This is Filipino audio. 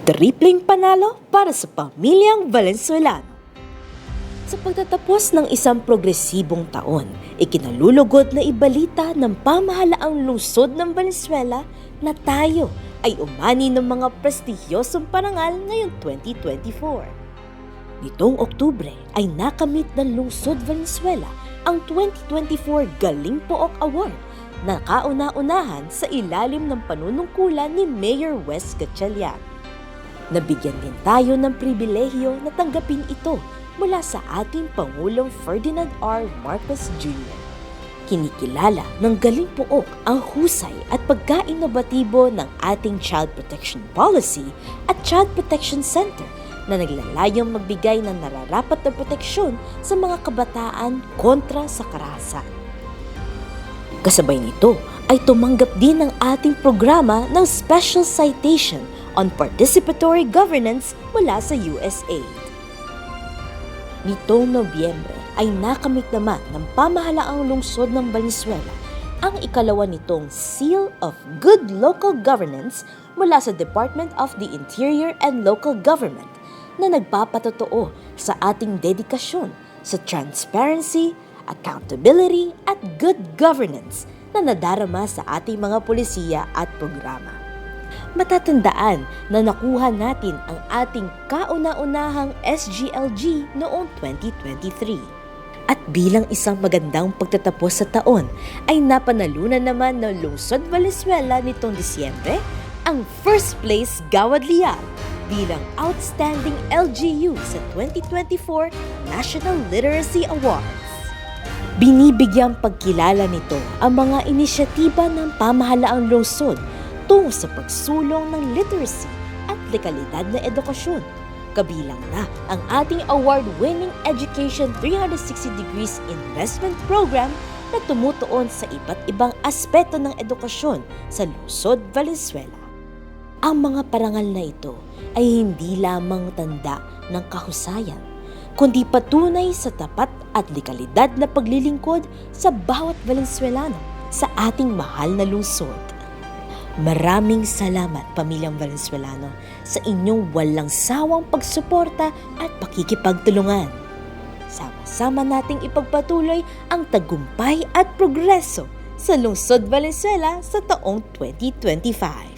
Tripling panalo para sa pamilyang Valenzuelano. Sa pagtatapos ng isang progresibong taon, ikinalulugod na ibalita ng pamahalaang lungsod ng Valenzuela na tayo ay umani ng mga prestihiyosong parangal ngayong 2024. Nitong Oktubre ay nakamit ng lungsod Valenzuela ang 2024 Galing Pook Award na kauna-unahan sa ilalim ng panunungkulan ni Mayor Wes Gatchalian. Nabigyan din tayo ng pribilehyo na tanggapin ito mula sa ating Pangulong Ferdinand R. Marcos Jr. Kinikilala ng Galing Pook ang husay at pagka-inobatibo ng ating Child Protection Policy at Child Protection Center na naglalayong magbigay ng nararapat na proteksyon sa mga kabataan kontra sa karahasan. Kasabay nito ay tumanggap din ng ating programa ng Special Citation on Participatory Governance mula sa USAID. Nitong Nobyembre ay nakamit naman ng pamahalaang lungsod ng Valenzuela ang ikalawa nitong Seal of Good Local Governance mula sa Department of the Interior and Local Government na nagpapatotoo sa ating dedikasyon sa transparency, accountability at good governance na nadarama sa ating mga pulisiya at programa. Matatandaan na nakuha natin ang ating kauna-unahang SGLG noong 2023. At bilang isang magandang pagtatapos sa taon, ay napanalunan naman ng Lungsod Valenzuela nitong Disyembre ang First Place Gawad Leal bilang Outstanding LGU sa 2024 National Literacy Awards. Binibigyang pagkilala nito ang mga inisyatiba ng pamahalaang lungsod tungo sa pagsulong ng literacy at legalidad na edukasyon. Kabilang na ang ating award-winning Education 360 Degrees Investment Program na tumutuon sa iba't ibang aspeto ng edukasyon sa lungsod Valenzuela. Ang mga parangal na ito ay hindi lamang tanda ng kahusayan, kundi patunay sa tapat at legalidad na paglilingkod sa bawat Valenzuelano sa ating mahal na lungsod. Maraming salamat, Pamilyang Valenzuelano, sa inyong walang sawang pagsuporta at pakikipagtulungan. Sama-sama nating ipagpatuloy ang tagumpay at progreso sa lungsod Valenzuela sa taong 2025.